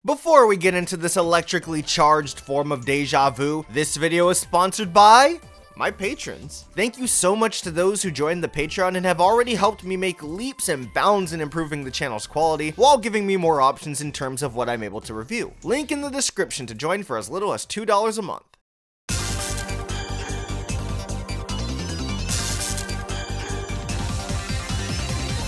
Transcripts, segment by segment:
Before we get into this electrically charged form of deja vu, this video is sponsored by my patrons. Thank you so much to those who joined the Patreon and have already helped me make leaps and bounds in improving the channel's quality while giving me more options in terms of what I'm able to review. Link in the description to join for as little as $2 a month.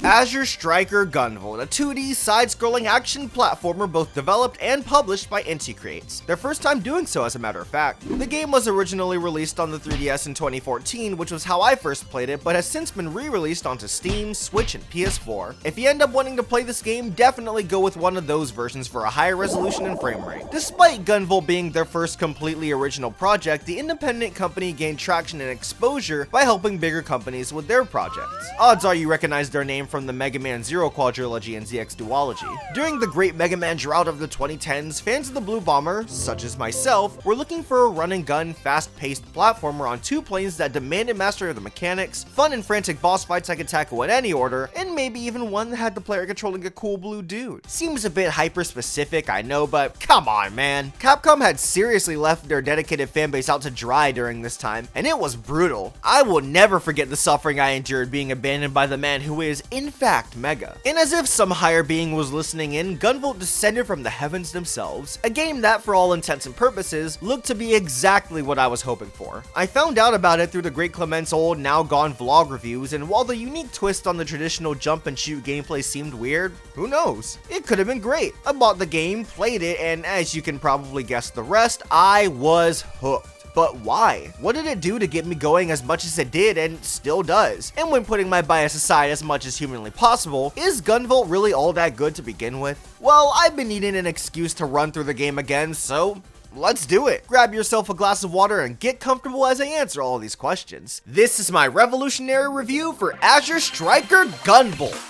Azure Striker Gunvolt, a 2D side-scrolling action platformer both developed and published by Inti Creates. Their first time doing so, as a matter of fact. The game was originally released on the 3DS in 2014, which was how I first played it, but has since been re-released onto Steam, Switch, and PS4. If you end up wanting to play this game, definitely go with one of those versions for a higher resolution and frame rate. Despite Gunvolt being their first completely original project, the independent company gained traction and exposure by helping bigger companies with their projects. Odds are you recognize their name from the Mega Man Zero quadrilogy and ZX duology. During the great Mega Man drought of the 2010s, fans of the Blue Bomber, such as myself, were looking for a run-and-gun, fast-paced platformer on two planes that demanded mastery of the mechanics, fun and frantic boss fights I could tackle in any order, and maybe even one that had the player controlling a cool blue dude. Seems a bit hyper-specific, I know, but come on, man. Capcom had seriously left their dedicated fanbase out to dry during this time, and it was brutal. I will never forget the suffering I endured being abandoned by the man who is, in fact, Mega. And as if some higher being was listening in, Gunvolt descended from the heavens themselves, a game that, for all intents and purposes, looked to be exactly what I was hoping for. I found out about it through the great Clement's old, now gone vlog reviews, and while the unique twist on the traditional jump and shoot gameplay seemed weird, who knows? It could have been great. I bought the game, played it, and as you can probably guess the rest, I was hooked. But why? What did it do to get me going as much as it did and still does? And when putting my bias aside as much as humanly possible, is Gunvolt really all that good to begin with? Well, I've been needing an excuse to run through the game again, so let's do it. Grab yourself a glass of water and get comfortable as I answer all these questions. This is my revolutionary review for Azure Striker Gunvolt.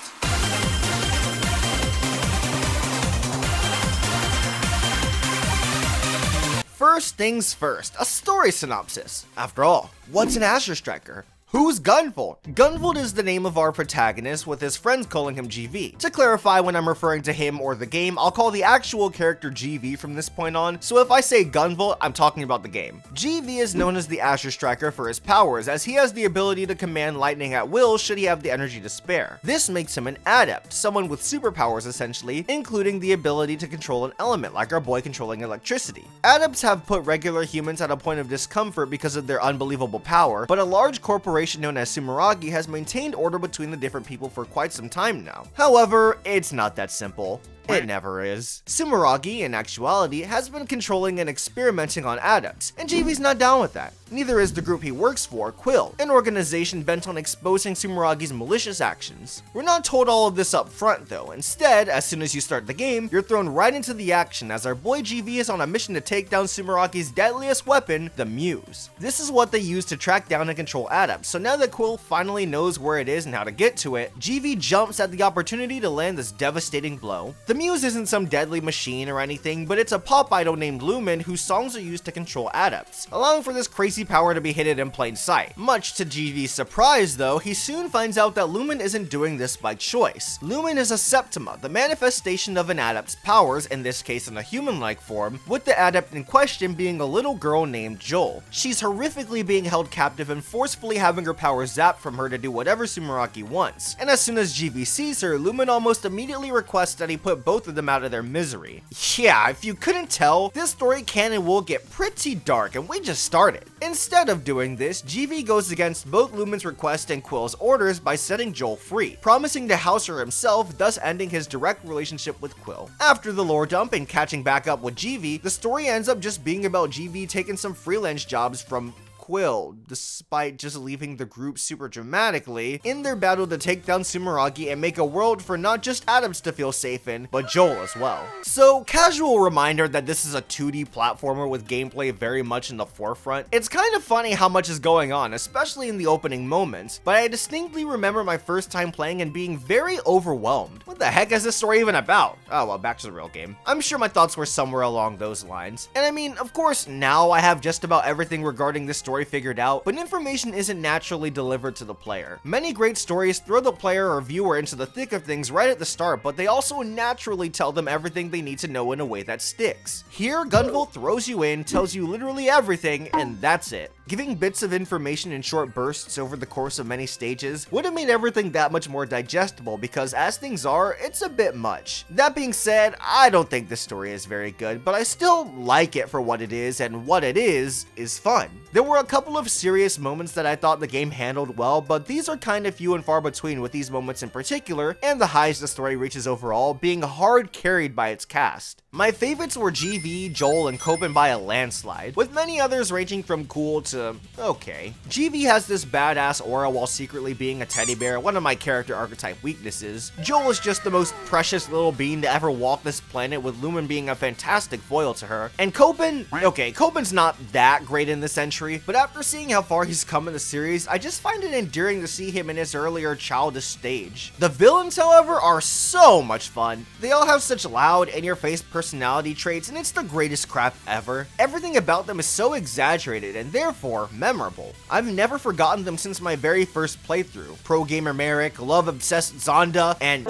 First things first, a story synopsis. After all, what's an Azure Striker? Who's Gunvolt? Gunvolt is the name of our protagonist, with his friends calling him GV. To clarify, when I'm referring to him or the game, I'll call the actual character GV from this point on, so if I say Gunvolt, I'm talking about the game. GV is known as the Azure Striker for his powers, as he has the ability to command lightning at will should he have the energy to spare. This makes him an adept, someone with superpowers essentially, including the ability to control an element, like our boy controlling electricity. Adepts have put regular humans at a point of discomfort because of their unbelievable power, but a large corporation known as Sumeragi has maintained order between the different people for quite some time now. However, it's not that simple. It never is. Sumeragi, in actuality, has been controlling and experimenting on adepts, and GV's not down with that. Neither is the group he works for, Quill, an organization bent on exposing Sumeragi's malicious actions. We're not told all of this up front though. Instead, as soon as you start the game, you're thrown right into the action as our boy GV is on a mission to take down Sumeragi's deadliest weapon, the Muse. This is what they use to track down and control adepts, so now that Quill finally knows where it is and how to get to it, GV jumps at the opportunity to land this devastating blow. The Muse isn't some deadly machine or anything, but it's a pop idol named Lumen whose songs are used to control adepts, allowing for this crazy power to be hidden in plain sight. Much to GV's surprise though, he soon finds out that Lumen isn't doing this by choice. Lumen is a Septima, the manifestation of an adept's powers, in this case in a human-like form, with the adept in question being a little girl named Joule. She's horrifically being held captive and forcefully having her powers zapped from her to do whatever Sumeragi wants. And as soon as GV sees her, Lumen almost immediately requests that he put both of them out of their misery. Yeah, if you couldn't tell, this story can and will get pretty dark, and we just started. Instead of doing this, GV goes against both Lumen's request and Quill's orders by setting Joule free, promising to house her himself, thus ending his direct relationship with Quill. After the lore dump and catching back up with GV, the story ends up just being about GV taking some freelance jobs from Quill, despite just leaving the group super dramatically in their battle to take down Sumeragi and make a world for not just adepts to feel safe in, but Joule as well. So, casual reminder that this is a 2D platformer with gameplay very much in the forefront. It's kind of funny how much is going on, especially in the opening moments, but I distinctly remember my first time playing and being very overwhelmed. What the heck is this story even about? Oh well, back to the real game. I'm sure my thoughts were somewhere along those lines. And I mean, of course, now I have just about everything regarding this story story figured out, but information isn't naturally delivered to the player. Many great stories throw the player or viewer into the thick of things right at the start, but they also naturally tell them everything they need to know in a way that sticks. Here, Gunvolt throws you in, tells you literally everything, and that's it. Giving bits of information in short bursts over the course of many stages would have made everything that much more digestible, because as things are, it's a bit much. That being said, I don't think this story is very good, but I still like it for what it is, and what it is fun. There were a couple of serious moments that I thought the game handled well, but these are kind of few and far between, with these moments in particular, and the highs the story reaches overall being hard carried by its cast. My favorites were GV, Joule, and Copen by a landslide, with many others ranging from cool to okay. GV has this badass aura while secretly being a teddy bear, one of my character archetype weaknesses. Joule is just the most precious little being to ever walk this planet, with Lumen being a fantastic foil to her. And Copen, okay, Copen's not that great in this entry, but after seeing how far he's come in the series, I just find it endearing to see him in his earlier childish stage. The villains, however, are so much fun. They all have such loud, in-your-face personality traits, and it's the greatest crap ever. Everything about them is so exaggerated and therefore memorable. I've never forgotten them since my very first playthrough. Pro Gamer Merrick, Love Obsessed Zonda, and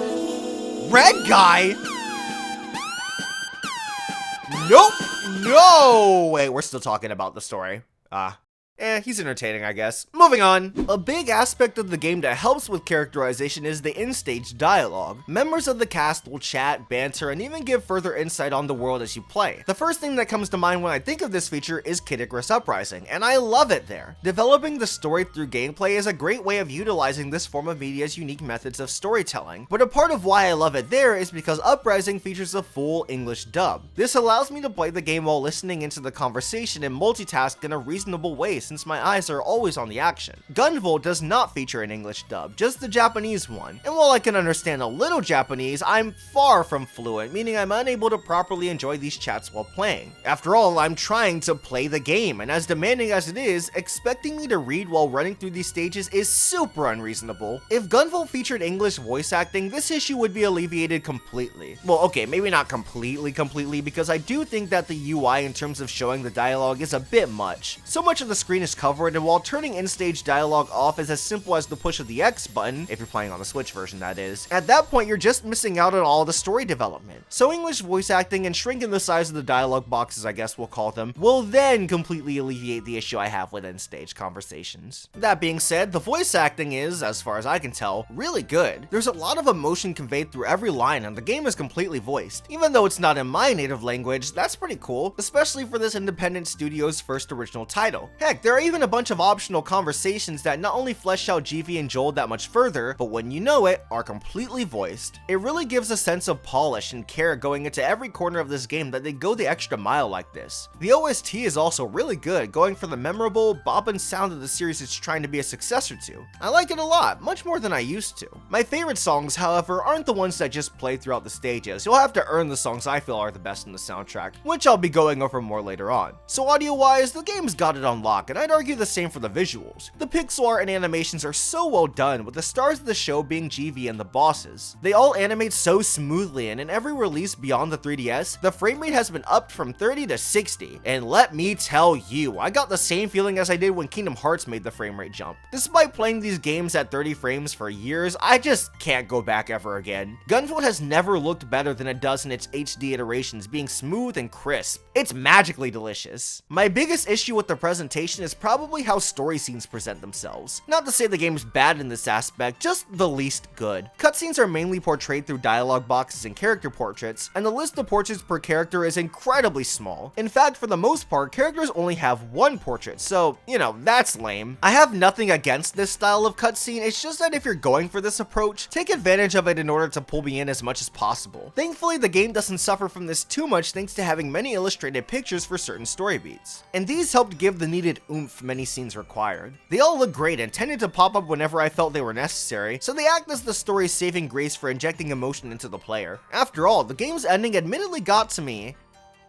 Red Guy? Nope! No! Wait, we're still talking about the story. He's entertaining, I guess. Moving on. A big aspect of the game that helps with characterization is the in-stage dialogue. Members of the cast will chat, banter, and even give further insight on the world as you play. The first thing that comes to mind when I think of this feature is Kid Icarus Uprising, and I love it there. Developing the story through gameplay is a great way of utilizing this form of media's unique methods of storytelling, but a part of why I love it there is because Uprising features a full English dub. This allows me to play the game while listening into the conversation and multitask in a reasonable way, since my eyes are always on the action. Gunvolt does not feature an English dub, just the Japanese one, and while I can understand a little Japanese, I'm far from fluent, meaning I'm unable to properly enjoy these chats while playing. After all, I'm trying to play the game, and as demanding as it is, expecting me to read while running through these stages is super unreasonable. If Gunvolt featured English voice acting, this issue would be alleviated completely. Well, okay, maybe not completely, because I do think that the UI in terms of showing the dialogue is a bit much. So much of the screen is covered, and while turning in-stage dialogue off is as simple as the push of the X button, if you're playing on the Switch version that is, at that point you're just missing out on all the story development. So English voice acting and shrinking the size of the dialogue boxes, I guess we'll call them, will then completely alleviate the issue I have with in-stage conversations. That being said, the voice acting is, as far as I can tell, really good. There's a lot of emotion conveyed through every line, and the game is completely voiced. Even though it's not in my native language, that's pretty cool, especially for this independent studio's first original title. Heck, there are even a bunch of optional conversations that not only flesh out GV and Joule that much further, but when you know it, are completely voiced. It really gives a sense of polish and care going into every corner of this game that they go the extra mile like this. The OST is also really good, going for the memorable, boppin' sound of the series it's trying to be a successor to. I like it a lot, much more than I used to. My favorite songs, however, aren't the ones that just play throughout the stages. You'll have to earn the songs I feel are the best in the soundtrack, which I'll be going over more later on. So audio-wise, the game's got it on lock, and I'd argue the same for the visuals. The pixel art and animations are so well done, with the stars of the show being GV and the bosses. They all animate so smoothly, and in every release beyond the 3DS, the frame rate has been upped from 30 to 60. And let me tell you, I got the same feeling as I did when Kingdom Hearts made the frame rate jump. Despite playing these games at 30 frames for years, I just can't go back ever again. Gunvolt has never looked better than it does in its HD iterations, being smooth and crisp. It's magically delicious. My biggest issue with the presentation is probably how story scenes present themselves. Not to say the game's bad in this aspect, just the least good. Cutscenes are mainly portrayed through dialogue boxes and character portraits, and the list of portraits per character is incredibly small. In fact, for the most part, characters only have one portrait, so, you know, that's lame. I have nothing against this style of cutscene, it's just that if you're going for this approach, take advantage of it in order to pull me in as much as possible. Thankfully, the game doesn't suffer from this too much thanks to having many illustrated pictures for certain story beats, and these helped give the needed oomph many scenes required. They all look great and tended to pop up whenever I felt they were necessary, so they act as the story's saving grace for injecting emotion into the player. After all, the game's ending admittedly got to me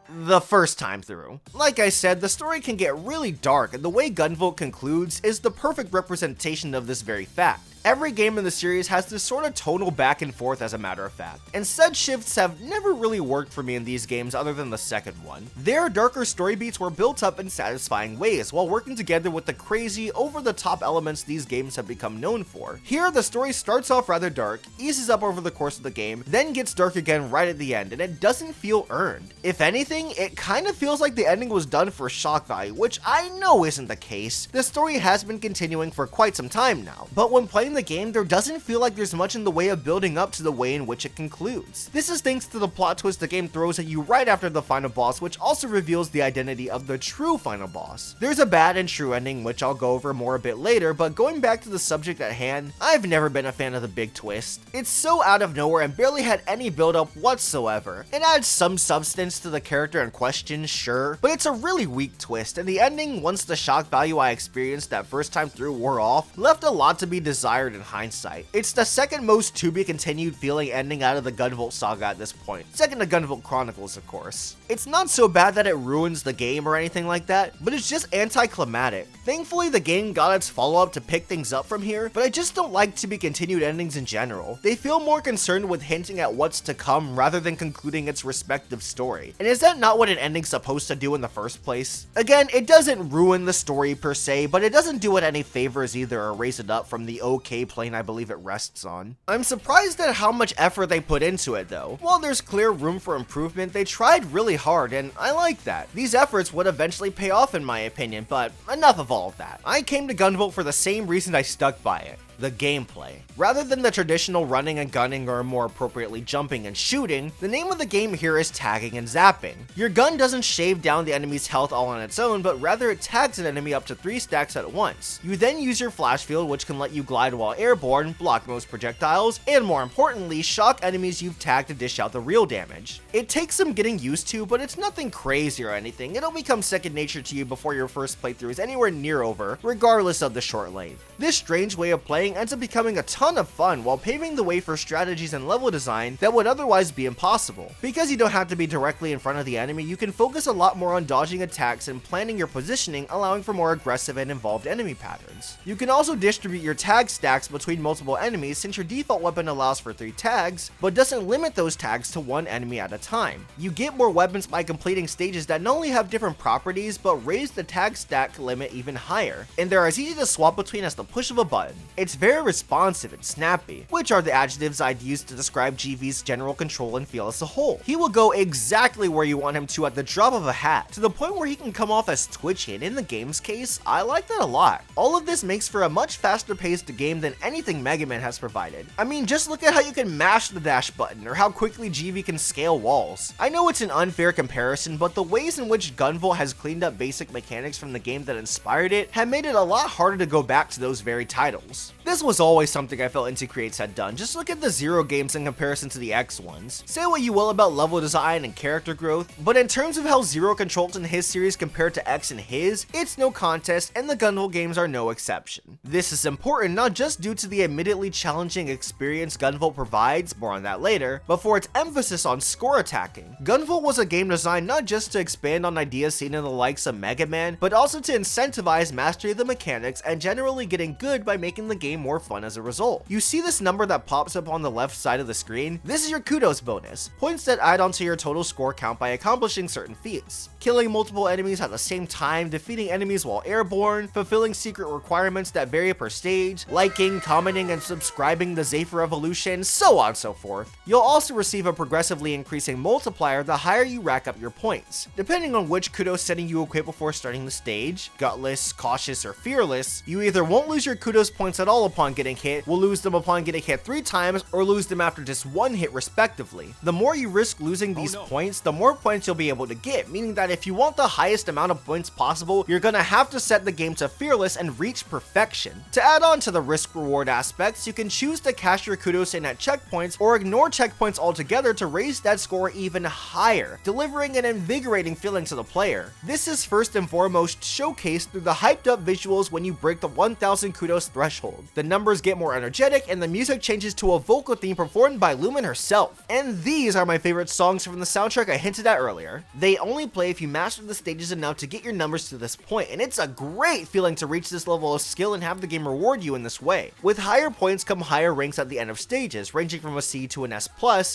the first time through. Like I said, the story can get really dark, and the way Gunvolt concludes is the perfect representation of this very fact. Every game in the series has this sort of tonal back and forth as a matter of fact, and said shifts have never really worked for me in these games other than the second one. Their darker story beats were built up in satisfying ways while working together with the crazy, over-the-top elements these games have become known for. Here, the story starts off rather dark, eases up over the course of the game, then gets dark again right at the end, and it doesn't feel earned. If anything, it kind of feels like the ending was done for shock value, which I know isn't the case. The story has been continuing for quite some time now, but when playing the game, there doesn't feel like there's much in the way of building up to the way in which it concludes. This is thanks to the plot twist the game throws at you right after the final boss, which also reveals the identity of the true final boss. There's a bad and true ending, which I'll go over more a bit later, but going back to the subject at hand, I've never been a fan of the big twist. It's so out of nowhere and barely had any build up whatsoever. It adds some substance to the character in question, sure, but it's a really weak twist, and the ending, once the shock value I experienced that first time through wore off, left a lot to be desired in hindsight. It's the second most to be continued feeling ending out of the Gunvolt saga at this point, second to Gunvolt Chronicles of course. It's not so bad that it ruins the game or anything like that, but it's just anticlimactic. Thankfully the game got its follow-up to pick things up from here, but I just don't like to be continued endings in general. They feel more concerned with hinting at what's to come rather than concluding its respective story. And is that not what an ending's supposed to do in the first place? Again, it doesn't ruin the story per se, but it doesn't do it any favors either or raise it up from the okay plane I believe it rests on. I'm surprised at how much effort they put into it though. While there's clear room for improvement, they tried really hard and I like that. These efforts would eventually pay off in my opinion, but enough of all of that. I came to Gunvolt for the same reason I stuck by it. The gameplay. Rather than the traditional running and gunning, or more appropriately jumping and shooting, the name of the game here is tagging and zapping. Your gun doesn't shave down the enemy's health all on its own, but rather it tags an enemy up to 3 stacks at once. You then use your flash field, which can let you glide while airborne, block most projectiles, and more importantly, shock enemies you've tagged to dish out the real damage. It takes some getting used to, but it's nothing crazy or anything. It'll become second nature to you before your first playthrough is anywhere near over, regardless of the short length. This strange way of playing ends up becoming a ton of fun while paving the way for strategies and level design that would otherwise be impossible. Because you don't have to be directly in front of the enemy, you can focus a lot more on dodging attacks and planning your positioning, allowing for more aggressive and involved enemy patterns. You can also distribute your tag stacks between multiple enemies since your default weapon allows for 3 tags, but doesn't limit those tags to 1 enemy at a time. You get more weapons by completing stages that not only have different properties, but raise the tag stack limit even higher, and they're as easy to swap between as the push of a button. It's very responsive and snappy, which are the adjectives I'd use to describe GV's general control and feel as a whole. He will go exactly where you want him to at the drop of a hat, to the point where he can come off as twitchy, and in the game's case, I like that a lot. All of this makes for a much faster paced game than anything Mega Man has provided. I mean, just look at how you can mash the dash button, or how quickly GV can scale walls. I know it's an unfair comparison, but the ways in which Gunvolt has cleaned up basic mechanics from the game that inspired it have made it a lot harder to go back to those very titles. This was always something I felt Inti Creates had done. Just look at the Zero games in comparison to the X ones. Say what you will about level design and character growth, but in terms of how Zero controls in his series compared to X and his, it's no contest, and the Gunvolt games are no exception. This is important not just due to the admittedly challenging experience Gunvolt provides, more on that later, but for its emphasis on score attacking. Gunvolt was a game designed not just to expand on ideas seen in the likes of Mega Man, but also to incentivize mastery of the mechanics and generally getting good by making the game more fun as a result. You see this number that pops up on the left side of the screen? This is your kudos bonus, points that add onto your total score count by accomplishing certain feats. Killing multiple enemies at the same time, defeating enemies while airborne, fulfilling secret requirements that vary per stage, liking, commenting, and subscribing to ZaffreRevolution, so on and so forth. You'll also receive a progressively increasing multiplier the higher you rack up your points. Depending on which kudos setting you equip before starting the stage, gutless, cautious, or fearless, you either won't lose your kudos points at all upon getting hit, will lose them upon getting hit 3 times, or lose them after just 1 hit respectively. The more you risk losing these points, the more points you'll be able to get, meaning that if you want the highest amount of points possible, you're gonna have to set the game to fearless and reach perfection. To add on to the risk reward aspects, you can choose to cash your kudos in at checkpoints or ignore checkpoints altogether to raise that score even higher, delivering an invigorating feeling to the player. This is first and foremost showcased through the hyped up visuals when you break the 1000 kudos threshold. The numbers get more energetic, and the music changes to a vocal theme performed by Lumen herself. And these are my favorite songs from the soundtrack I hinted at earlier. They only play if you master the stages enough to get your numbers to this point, and it's a great feeling to reach this level of skill and have the game reward you in this way. With higher points come higher ranks at the end of stages, ranging from a C to an S+,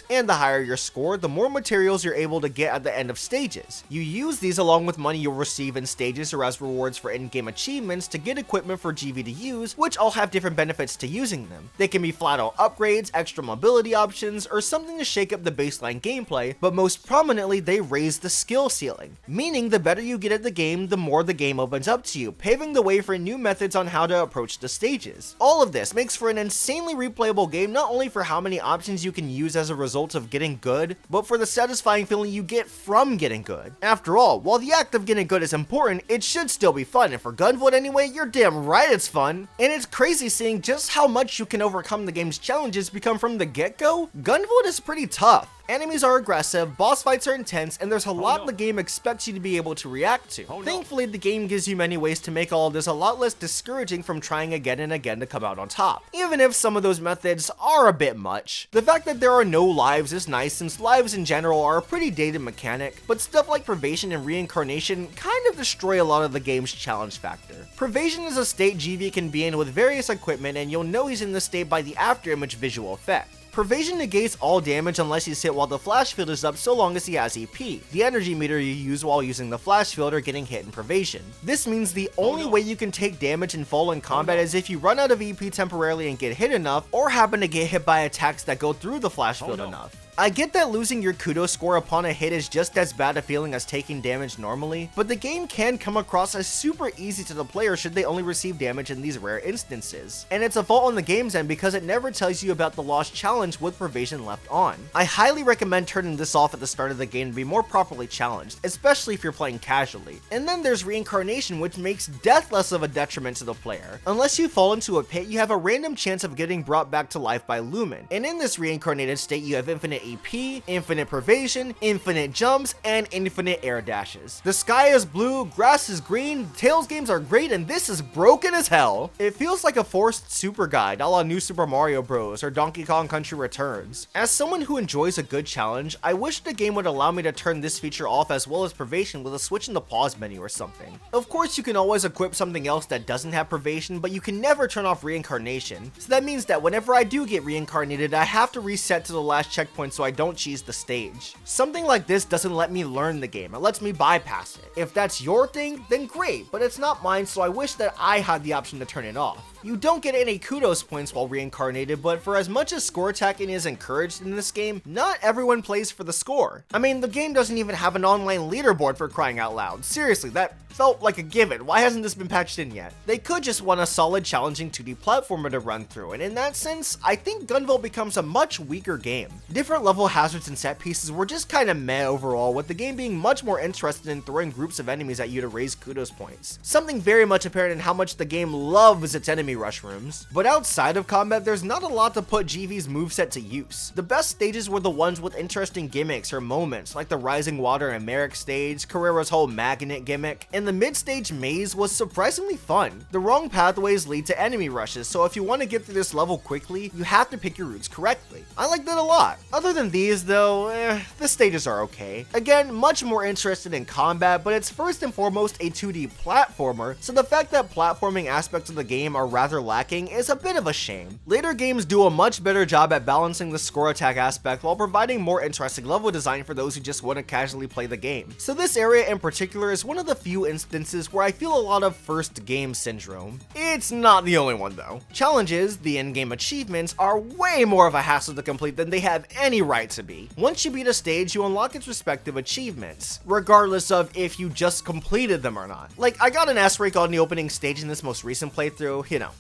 and the higher your score, the more materials you're able to get at the end of stages. You use these along with money you'll receive in stages or as rewards for in-game achievements to get equipment for GV to use, which all have different benefits to using them. They can be flat-out upgrades, extra mobility options, or something to shake up the baseline gameplay, but most prominently they raise the skill ceiling, meaning the better you get at the game, the more the game opens up to you, paving the way for new methods on how to approach the stages. All of this makes for an insanely replayable game, not only for how many options you can use as a result of getting good, but for the satisfying feeling you get from getting good. After all, while the act of getting good is important, it should still be fun, and for Gunvolt anyway, you're damn right it's fun. And it's crazy seeing just how much you can overcome the game's challenges become from the get-go. Gunvolt is pretty tough. Enemies are aggressive, boss fights are intense, and there's a lot the game expects you to be able to react to. Thankfully, the game gives you many ways to make all of this a lot less discouraging from trying again and again to come out on top, even if some of those methods are a bit much. The fact that there are no lives is nice, since lives in general are a pretty dated mechanic, but stuff like Privation and Reincarnation kind of destroy a lot of the game's challenge factor. Privation is a state GV can be in with various equipment, and you'll know he's in this state by the afterimage visual effect. Privation negates all damage unless he's hit while the flash field is up, so long as he has EP, the energy meter you use while using the flash field or getting hit in Privation. This means the only way you can take damage and fall in combat is if you run out of EP temporarily and get hit enough, or happen to get hit by attacks that go through the flash field enough. I get that losing your kudos score upon a hit is just as bad a feeling as taking damage normally, but the game can come across as super easy to the player should they only receive damage in these rare instances. And it's a fault on the game's end because it never tells you about the lost challenge with Privation left on. I highly recommend turning this off at the start of the game to be more properly challenged, especially if you're playing casually. And then there's Reincarnation, which makes death less of a detriment to the player. Unless you fall into a pit, you have a random chance of getting brought back to life by Lumen, and in this reincarnated state you have infinite EP, infinite Privation, infinite jumps, and infinite air dashes. The sky is blue, grass is green, Tales games are great, and this is broken as hell. It feels like a forced super guide a la New Super Mario Bros. Or Donkey Kong Country Returns. As someone who enjoys a good challenge, I wish the game would allow me to turn this feature off as well as Privation with a switch in the pause menu or something. Of course, you can always equip something else that doesn't have Privation, but you can never turn off Reincarnation. So that means that whenever I do get reincarnated, I have to reset to the last checkpoint so I don't cheese the stage. Something like this doesn't let me learn the game, it lets me bypass it. If that's your thing, then great, but it's not mine, so I wish that I had the option to turn it off. You don't get any kudos points while reincarnated, but for as much as score attacking is encouraged in this game, not everyone plays for the score. I mean, the game doesn't even have an online leaderboard for crying out loud. Seriously, that felt like a given. Why hasn't this been patched in yet? They could just want a solid, challenging 2D platformer to run through, and in that sense, I think Gunvolt becomes a much weaker game. Different level hazards and set pieces were just kinda meh overall, with the game being much more interested in throwing groups of enemies at you to raise kudos points. Something very much apparent in how much the game loves its enemy rush rooms. But outside of combat, there's not a lot to put GV's moveset to use. The best stages were the ones with interesting gimmicks or moments, like the Rising Water and Merrick stage, Carrera's whole magnet gimmick, and the mid-stage maze was surprisingly fun. The wrong pathways lead to enemy rushes, so if you want to get through this level quickly, you have to pick your routes correctly. I like that a lot. Other than these though, the stages are okay. Again, much more interested in combat, but it's first and foremost a 2D platformer, so the fact that platforming aspects of the game are rather lacking is a bit of a shame. Later games do a much better job at balancing the score attack aspect while providing more interesting level design for those who just want to casually play the game. So this area in particular is one of the few instances where I feel a lot of first game syndrome. It's not the only one though. Challenges, the in-game achievements, are way more of a hassle to complete than they have any right to be. Once you beat a stage, you unlock its respective achievements, regardless of if you just completed them or not. Like, I got an S rank on the opening stage in this most recent playthrough, you know,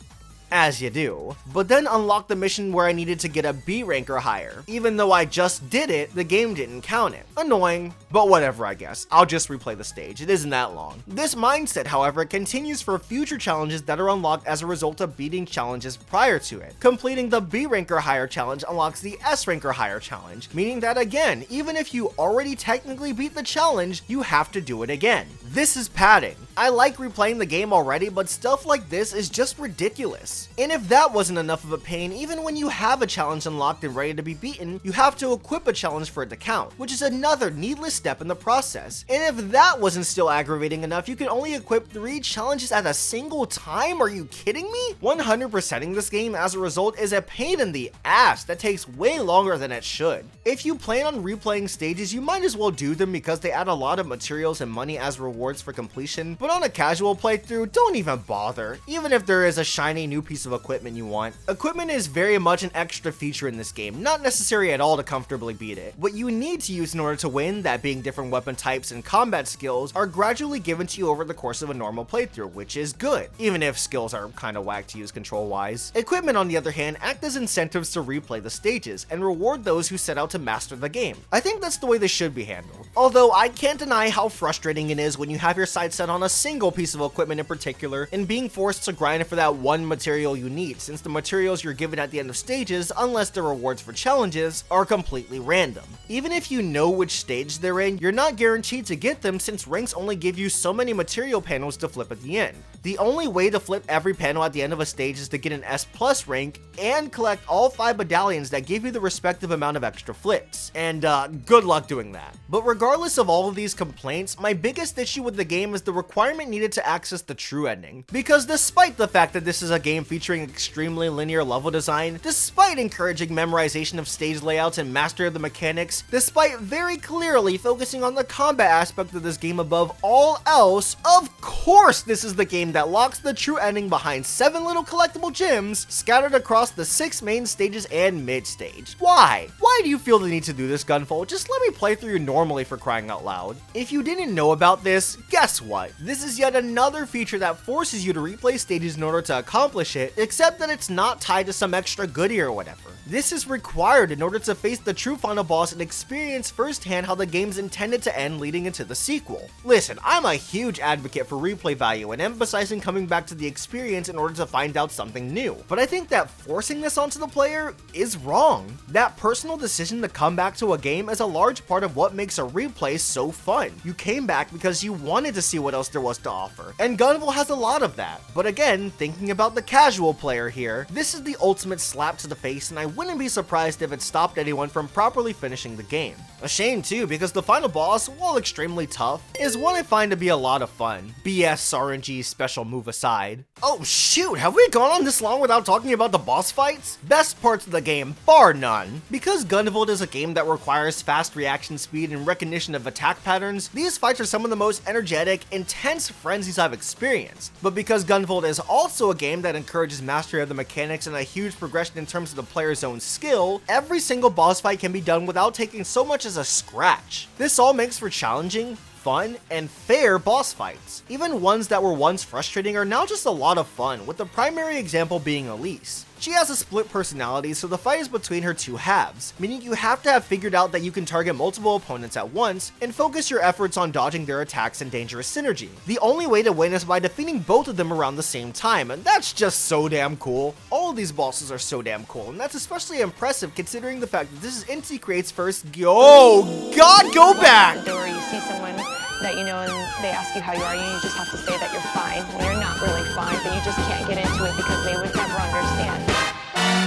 as you do, but then unlocked the mission where I needed to get a B rank or higher. Even though I just did it, the game didn't count it. Annoying, but whatever I guess. I'll just replay the stage, it isn't that long. This mindset, however, continues for future challenges that are unlocked as a result of beating challenges prior to it. Completing the B rank or higher challenge unlocks the S rank or higher challenge, meaning that again, even if you already technically beat the challenge, you have to do it again. This is padding. I like replaying the game already, but stuff like this is just ridiculous. And if that wasn't enough of a pain, even when you have a challenge unlocked and ready to be beaten, you have to equip a challenge for it to count, which is another needless step in the process. And if that wasn't still aggravating enough, you can only equip 3 challenges at a single time? Are you kidding me? 100%ing this game as a result is a pain in the ass that takes way longer than it should. If you plan on replaying stages, you might as well do them because they add a lot of materials and money as rewards for completion, but on a casual playthrough, don't even bother, even if there is a shiny new piece of equipment you want. Equipment is very much an extra feature in this game, not necessary at all to comfortably beat it. What you need to use in order to win, that being different weapon types and combat skills, are gradually given to you over the course of a normal playthrough, which is good, even if skills are kinda whack to use control-wise. Equipment, on the other hand, act as incentives to replay the stages, and reward those who set out to master the game. I think that's the way this should be handled. Although I can't deny how frustrating it is when you have your sights set on a single piece of equipment in particular, and being forced to grind for that one material you need, since the materials you're given at the end of stages, unless they're rewards for challenges, are completely random. Even if you know which stage they're in, you're not guaranteed to get them since ranks only give you so many material panels to flip at the end. The only way to flip every panel at the end of a stage is to get an S+ rank and collect all 5 medallions that give you the respective amount of extra flips, and good luck doing that. But regardless of all of these complaints, my biggest issue with the game is the requirement needed to access the true ending. Because despite the fact that this is a game featuring extremely linear level design, despite encouraging memorization of stage layouts and mastery of the mechanics, despite very clearly focusing on the combat aspect of this game above all else, of course this is the game that locks the true ending behind 7 little collectible gems scattered across the 6 main stages and mid-stage. Why? Why do you feel the need to do this, Gunvolt? Just let me play through you normally, for crying out loud. If you didn't know about this, guess what? This is yet another feature that forces you to replay stages in order to accomplish it, except that it's not tied to some extra goodie or whatever. This is required in order to face the true final boss and experience firsthand how the game's intended to end leading into the sequel. Listen, I'm a huge advocate for replay value and emphasizing coming back to the experience in order to find out something new, but I think that forcing this onto the player is wrong. That personal decision to come back to a game is a large part of what makes a replay so fun. You came back because you wanted to see what else there was to offer, and Gunvolt has a lot of that. But again, thinking about the casual player here, this is the ultimate slap to the face, and I wouldn't be surprised if it stopped anyone from properly finishing the game. A shame too, because the final boss, while extremely tough, is one I find to be a lot of fun. BS RNG special move aside. Oh shoot, have we gone on this long without talking about the boss fights? Best parts of the game, bar none. Because Gunvolt is a game that requires fast reaction speed and recognition of attack patterns, these fights are some of the most energetic, intense frenzies I've experienced. But because Gunvolt is also a game that encourages mastery of the mechanics and a huge progression in terms of the player's own skill, every single boss fight can be done without taking so much as a scratch. This all makes for challenging, fun, and fair boss fights. Even ones that were once frustrating are now just a lot of fun, with the primary example being Elise. She has a split personality, so the fight is between her 2 halves, meaning you have to have figured out that you can target multiple opponents at once and focus your efforts on dodging their attacks and dangerous synergy. The only way to win is by defeating both of them around the same time, and that's just so damn cool. All of these bosses are so damn cool, and that's especially impressive considering the fact that this is Inti Create's first— oh god, go back! Or you see someone that you know and they ask you how you are, and you just have to say that you're fine when you're not really fine, but you just can't get into it because they would never understand.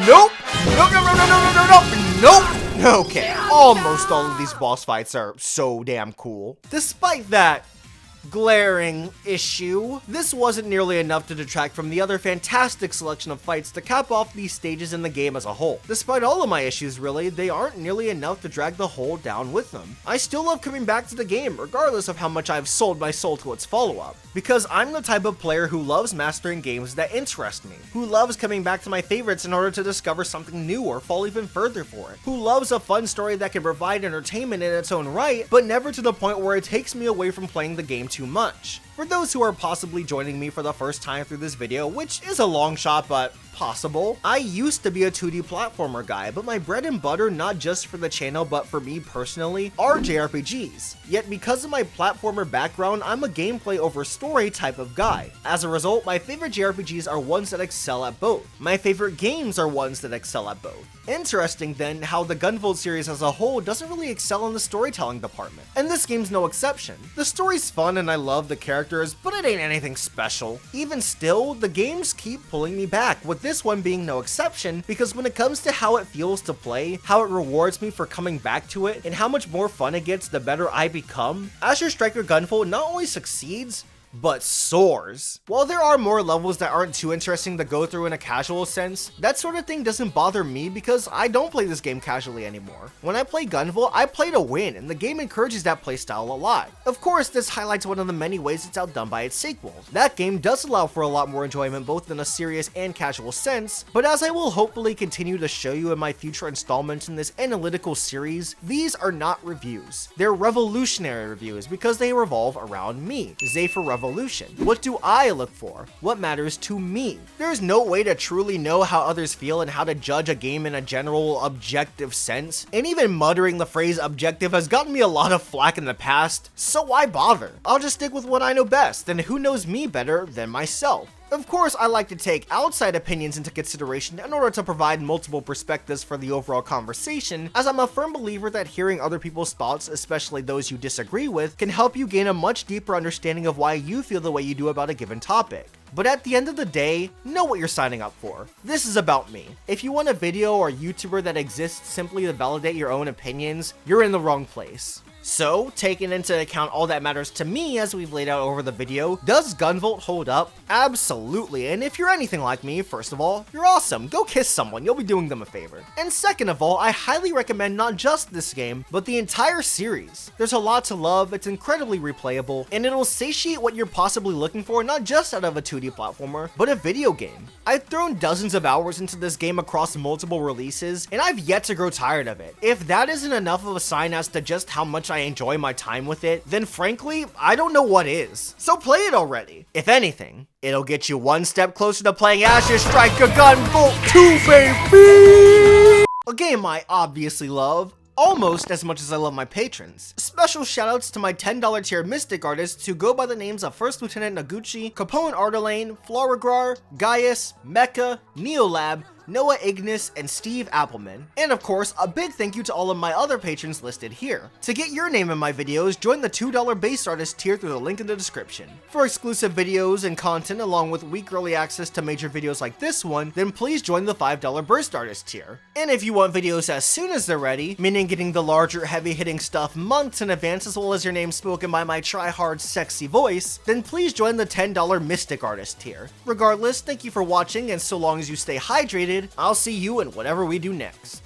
Nope! Nope! Okay, almost all of these boss fights are so damn cool. Despite that glaring issue, this wasn't nearly enough to detract from the other fantastic selection of fights to cap off these stages in the game as a whole. Despite all of my issues really, they aren't nearly enough to drag the whole down with them. I still love coming back to the game regardless of how much I've sold my soul to its follow-up, because I'm the type of player who loves mastering games that interest me, who loves coming back to my favorites in order to discover something new or fall even further for it, who loves a fun story that can provide entertainment in its own right, but never to the point where it takes me away from playing the game too much. For those who are possibly joining me for the first time through this video, which is a long shot but possible, I used to be a 2D platformer guy, but my bread and butter, not just for the channel but for me personally, are JRPGs. Yet because of my platformer background, I'm a gameplay over story type of guy. As a result, my favorite JRPGs are ones that excel at both. My favorite games are ones that excel at both. Interesting then how the Gunvolt series as a whole doesn't really excel in the storytelling department, and this game's no exception. The story's fun and I love the characters, but it ain't anything special. Even still, the games keep pulling me back, with this one being no exception, because when it comes to how it feels to play, how it rewards me for coming back to it, and how much more fun it gets the better I become, Azure Striker Gunvolt not only succeeds, but soars. While there are more levels that aren't too interesting to go through in a casual sense, that sort of thing doesn't bother me because I don't play this game casually anymore. When I play Gunvolt, I play to win, and the game encourages that playstyle a lot. Of course, this highlights one of the many ways it's outdone by its sequels. That game does allow for a lot more enjoyment both in a serious and casual sense, but as I will hopefully continue to show you in my future installments in this analytical series, these are not reviews. They're revolutionary reviews because they revolve around me, ZaffreRevolution. What do I look for? What matters to me? There's no way to truly know how others feel and how to judge a game in a general objective sense, and even muttering the phrase objective has gotten me a lot of flack in the past, so why bother? I'll just stick with what I know best, and who knows me better than myself? Of course, I like to take outside opinions into consideration in order to provide multiple perspectives for the overall conversation, as I'm a firm believer that hearing other people's thoughts, especially those you disagree with, can help you gain a much deeper understanding of why you feel the way you do about a given topic. But at the end of the day, know what you're signing up for. This is about me. If you want a video or YouTuber that exists simply to validate your own opinions, you're in the wrong place. So, taking into account all that matters to me as we've laid out over the video, does Gunvolt hold up? Absolutely, and if you're anything like me, first of all, you're awesome, go kiss someone, you'll be doing them a favor. And second of all, I highly recommend not just this game, but the entire series. There's a lot to love, it's incredibly replayable, and it'll satiate what you're possibly looking for not just out of a 2D platformer, but a video game. I've thrown dozens of hours into this game across multiple releases, and I've yet to grow tired of it. If that isn't enough of a sign as to just how much I enjoy my time with it, then frankly, I don't know what is. So play it already. If anything, it'll get you one step closer to playing Azure Striker Gunvolt 2, baby! A game I obviously love, almost as much as I love my patrons. Special shoutouts to my $10 tier Mystic artists who go by the names of First Lieutenant Noguchi, Capone Ardelane, Floragrar, Gaius, Mecha, Neolab, Noah Ignis, and Steve Appleman. And of course, a big thank you to all of my other patrons listed here. To get your name in my videos, join the $2 base artist tier through the link in the description. For exclusive videos and content along with week early access to major videos like this one, then please join the $5 burst artist tier. And if you want videos as soon as they're ready, meaning getting the larger heavy hitting stuff months in advance as well as your name spoken by my try-hard sexy voice, then please join the $10 mystic artist tier. Regardless, thank you for watching, and so long as you stay hydrated, I'll see you in whatever we do next.